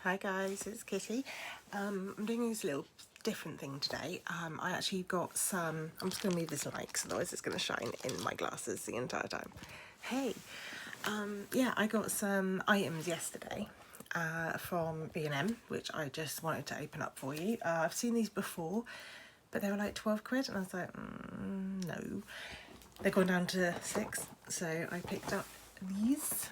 Hi guys, it's Kitty. I'm doing this little different thing today. I actually got some, I'm just going to move this light because otherwise it's going to shine in my glasses the entire time. Hey, yeah, I got some items yesterday from B&M, which I just wanted to open up for you. I've seen these before, but they were like 12 quid and I was like, no. They've gone down to 6, so I picked up these.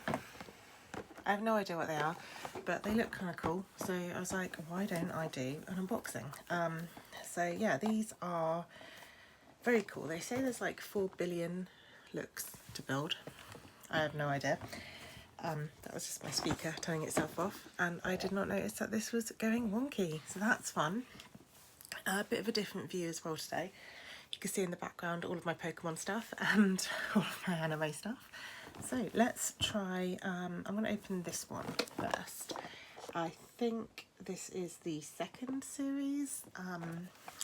I have no idea what they are, but they look kind of cool. So I was like, why don't I do an unboxing? So yeah, these are very cool. They say there's like 4 billion looks to build. I have no idea. That was just my speaker turning itself off, and I did not notice that this was going wonky. So that's fun. A bit of a different view as well today. You can see in the background all of my Pokemon stuff and all of my anime stuff. So let's try, I'm going to open this one first. I think this is the second series.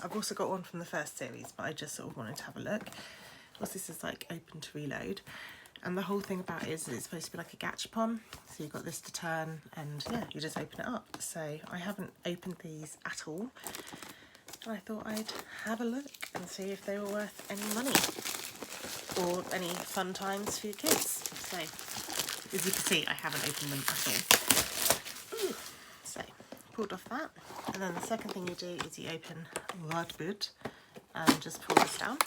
I've also got one from the first series, but I just sort of wanted to have a look. Plus this is like open to reload. And the whole thing about it is it's supposed to be like a gachapon. So you've got this to turn and yeah, you just open it up. So I haven't opened these at all. And I thought I'd have a look and see if they were worth any money or any fun times for your kids. So, as you can see, I haven't opened them at all. So, pulled off that. And then the second thing you do is you open that bit and just pull this down.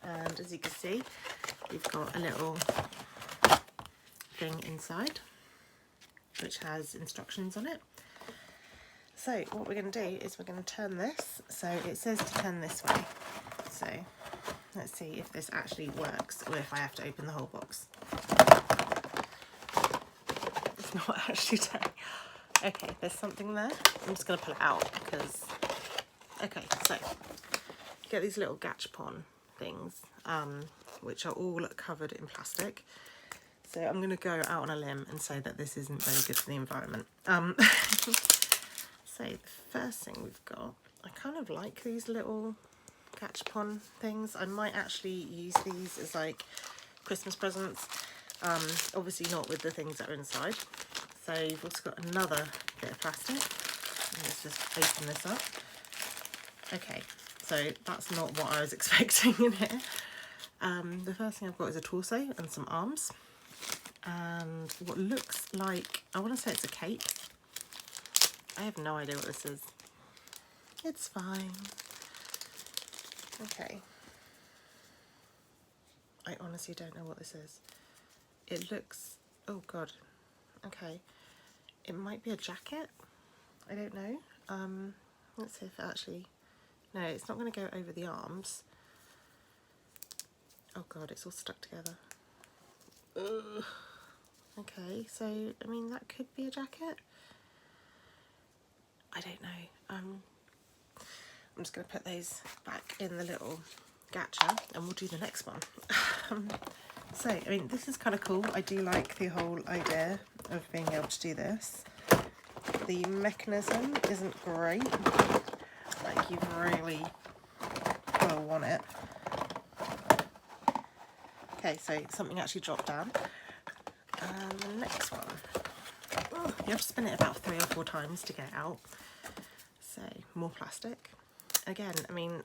And as you can see, you've got a little thing inside which has instructions on it. So what we're going to do is we're going to turn this. So it says to turn this way. So let's see if this actually works or if I have to open the whole box. It's not actually turning. Okay, there's something there. I'm just going to pull it out because... Okay, so you get these little gachapon things, which are all covered in plastic. So I'm going to go out on a limb and say that this isn't very good for the environment. So the first thing we've got, I kind of like these little gachapon things. I might actually use these as like Christmas presents. Obviously not with the things that are inside. So you've also got another bit of plastic. Let's just open this up. Okay, so that's not what I was expecting in here. The first thing I've got is a torso and some arms. And what looks like, I want to say it's a cape. I have no idea what this is. It's fine. Okay. I honestly don't know what this is. It looks... Oh god. Okay. It might be a jacket. I don't know. Let's see if it actually... No, it's not going to go over the arms. Oh god, it's all stuck together. Ugh. Okay, so, I mean, that could be a jacket. I don't know. I'm just going to put those back in the little gacha and we'll do the next one. So, I mean, this is kind of cool. I do like the whole idea of being able to do this. The mechanism isn't great. Like, you really will want it. Okay, so something actually dropped down. And the next one. Oh, you have to spin it about 3 or 4 times to get it out. So, more plastic. Again, I mean,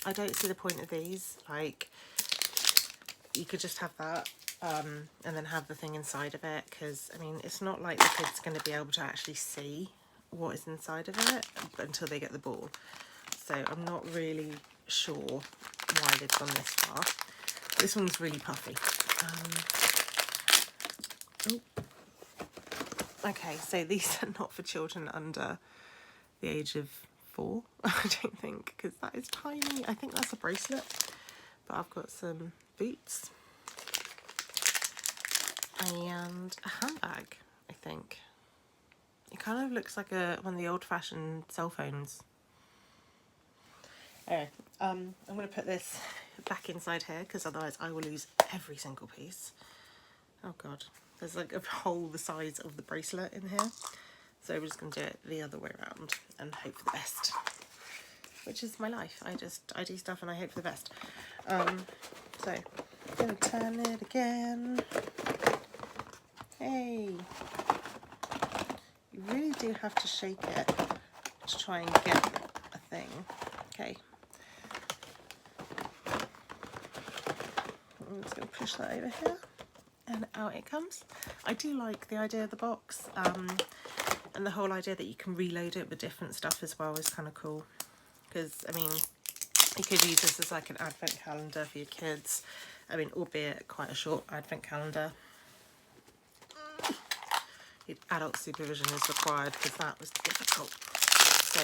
I don't see the point of these. Like, you could just have that and then have the thing inside of it, because, I mean, it's not like the kid's going to be able to actually see what is inside of it until they get the ball. So I'm not really sure why they've gone this far. This one's really puffy. Okay, so these are not for children under the age of 4, I don't think, because that is tiny. I think that's a bracelet, but I've got some boots and a handbag, I think. It kind of looks like one of the old-fashioned cell phones. Anyway, I'm going to put this back inside here because otherwise I will lose every single piece. Oh god, there's like a hole the size of the bracelet in here. So we're just going to do it the other way around and hope for the best. Which is my life. I do stuff and I hope for the best. So, I'm going to turn it again. Hey! You really do have to shake it to try and get a thing. Okay. I'm just going to push that over here and out it comes. I do like the idea of the box, and the whole idea that you can reload it with different stuff as well is kind of cool, because I mean you could use this as like an advent calendar for your kids. I mean, albeit quite a short advent calendar. Adult supervision is required because that was difficult. So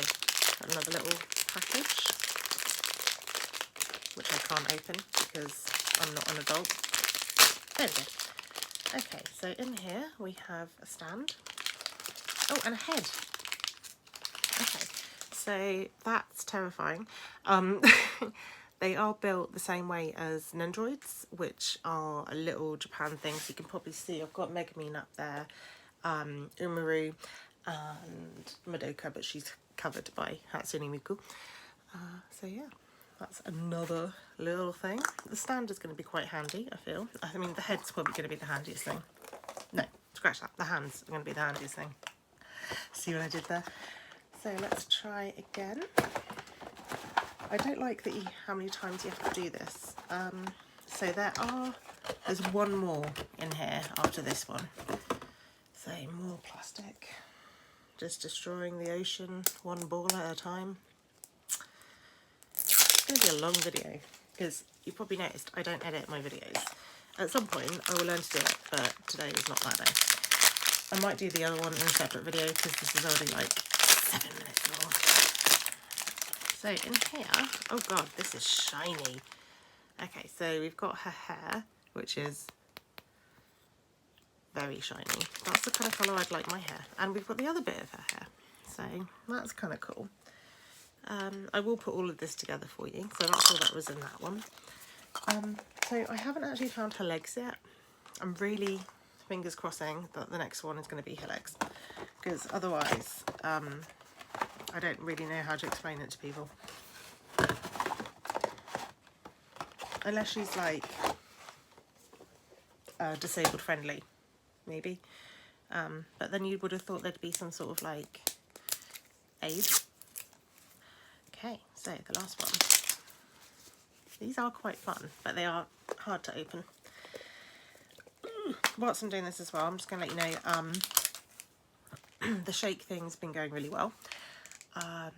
another little package, which I can't open because I'm not an adult. There we go. Okay, so in here we have a stand. Oh, and a head. Okay, so that's terrifying. They are built the same way as Nendroids, which are a little Japan thing. So you can probably see I've got Megumin up there, Umaru and Madoka, but she's covered by Hatsune Miku. So yeah, that's another little thing. The stand is going to be quite handy, I feel. I mean, the head's probably going to be the handiest thing. No, scratch that. The hands are going to be the handiest thing. See what I did there? So let's try again. I don't like how many times you have to do this. So there's one more in here after this one. So more plastic. Just destroying the ocean, one ball at a time. It's going to be a long video because you probably noticed I don't edit my videos. At some point I will learn to do it, but today is not that day. I might do the other one in a separate video because this is already like 7 minutes long. So in here, oh god, this is shiny. Okay, so we've got her hair, which is very shiny. That's the kind of colour I'd like my hair. And we've got the other bit of her hair. So that's kind of cool. I will put all of this together for you. So that's all that was in that one. So I haven't actually found her legs yet. I'm really fingers crossing that the next one is going to be her legs, because otherwise I don't really know how to explain it to people. Unless she's like disabled friendly, maybe. But then you would have thought there'd be some sort of like aid. Okay, so the last one. These are quite fun, but they are hard to open. Whilst I'm doing this as well, I'm just going to let you know the shake thing's been going really well. I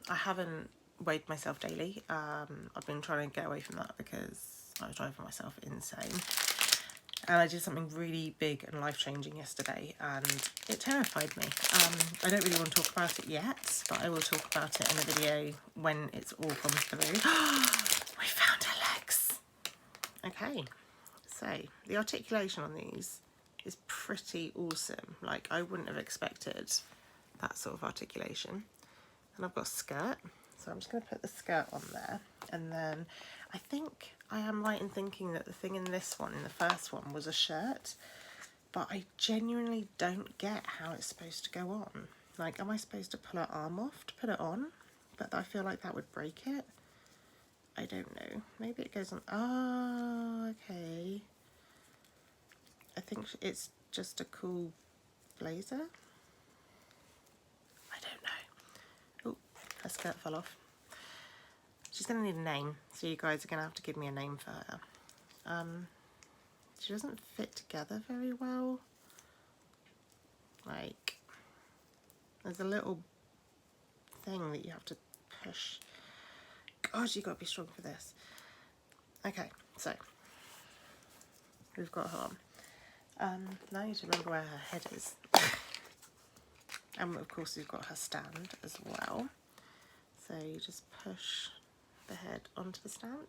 haven't weighed myself daily. I've been trying to get away from that because I was driving myself insane. And I did something really big and life-changing yesterday, and it terrified me. I don't really want to talk about it yet, but I will talk about it in a video when it's all come through. We found her legs! Okay, so the articulation on these is pretty awesome. Like, I wouldn't have expected that sort of articulation. And I've got a skirt, so I'm just going to put the skirt on there. And then I think I am right in thinking that the thing in this one, in the first one, was a shirt, but I genuinely don't get how it's supposed to go on. Like, am I supposed to pull her arm off to put it on? But I feel like that would break it. I don't know. Maybe it goes on. Oh, okay. I think it's just a cool blazer. I don't know. Oh, her skirt fell off. She's going to need a name, so you guys are going to have to give me a name for her. She doesn't fit together very well. Like, there's a little thing that you have to push. God, you got to be strong for this. Okay, so we've got her on. Now I need to remember where her head is. And of course we've got her stand as well. So you just push the head onto the stand.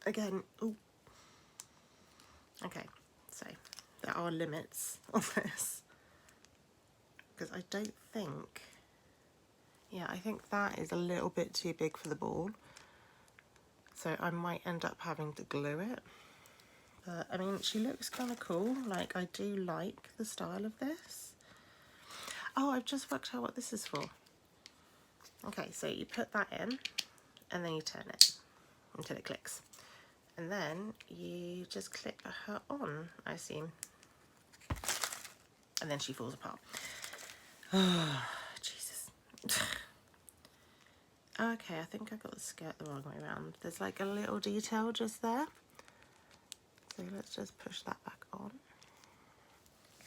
Again, ooh. Okay, so there are limits on this, because I don't think, yeah, I think that is a little bit too big for the ball. So I might end up having to glue it. But I mean, she looks kind of cool. Like, I do like the style of this. Oh, I've just worked out what this is for. Okay, so you put that in and then you turn it until it clicks. And then you just clip her on, I assume. And then she falls apart. Oh, Jesus. Okay, I think I got the skirt the wrong way around. There's like a little detail just there. So let's just push that back on.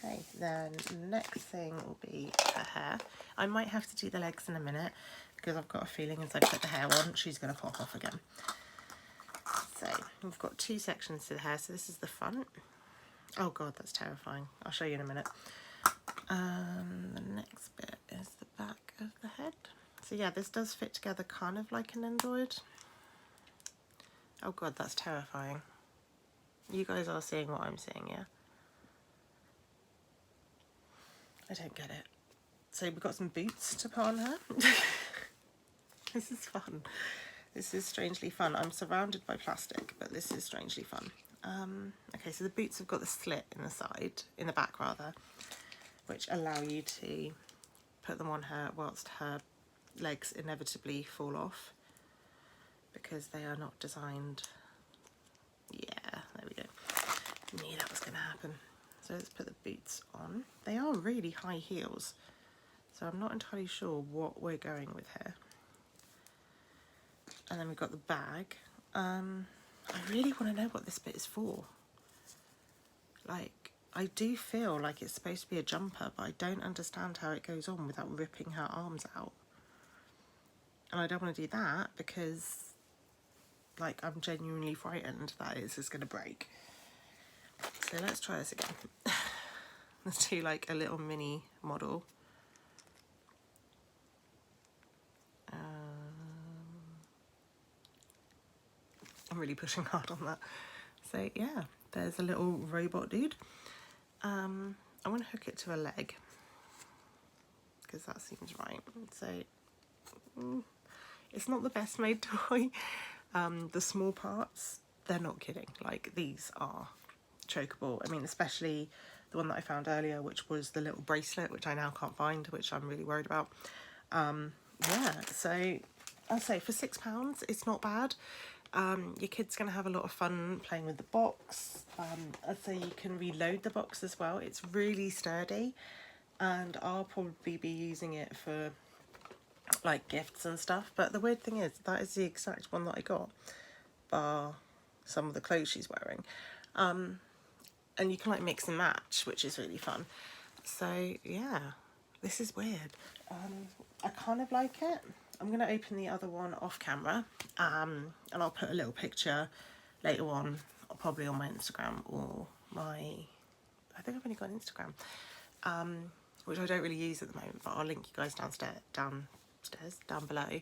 Okay, then next thing will be her hair. I might have to do the legs in a minute because I've got a feeling as I put the hair on, she's going to pop off again. So we've got two sections to the hair. So this is the front. Oh God, that's terrifying. I'll show you in a minute. The next bit is the back of the head. So yeah, this does fit together kind of like an android. Oh God, that's terrifying. You guys are seeing what I'm seeing, yeah? I don't get it. So we've got some boots to put on her. This is fun. This is strangely fun. I'm surrounded by plastic, but this is strangely fun. Okay, so the boots have got the slit in the side, in the back rather, which allow you to put them on her whilst her legs inevitably fall off because they are not designed. Yeah, there we go. Knew that was going to happen. So let's put the boots on. They are really high heels, so I'm not entirely sure what we're going with here. And then we've got the bag. I really want to know what this bit is for. Like, I do feel like it's supposed to be a jumper, but I don't understand how it goes on without ripping her arms out. And I don't want to do that because, like, I'm genuinely frightened that it's just going to break. So let's try this again. Let's do like a little mini model. I'm really pushing hard on that. So yeah, there's a little robot dude. I want to hook it to a leg because that seems right. So it's not the best made toy. The small parts, they're not kidding. Like, these are chokeable. I mean, especially the one that I found earlier, which was the little bracelet, which I now can't find, which I'm really worried about. Yeah, so I'll say for £6, it's not bad. Your kid's going to have a lot of fun playing with the box. I'd say you can reload the box as well. It's really sturdy, and I'll probably be using it for like gifts and stuff. But the weird thing is that is the exact one that I got, bar some of the clothes she's wearing. And you can like mix and match, which is really fun. So yeah, this is weird. I kind of like it. I'm going to open the other one off camera, and I'll put a little picture later on, probably on my Instagram or my, I think I've only got an Instagram, which I don't really use at the moment, but I'll link you guys down below.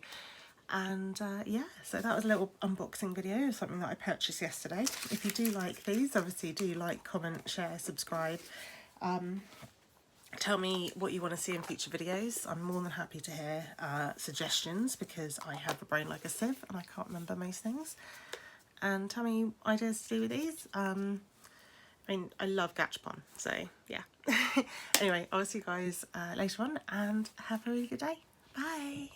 And yeah, so that was a little unboxing video of something that I purchased yesterday. If you do like these, obviously do like, comment, share, subscribe. Tell me what you want to see in future videos. I'm more than happy to hear suggestions because I have a brain like a sieve and I can't remember most things. And tell me ideas to do with these. I mean, I love Gachapon, so yeah. Anyway, I'll see you guys later on and have a really good day. Bye.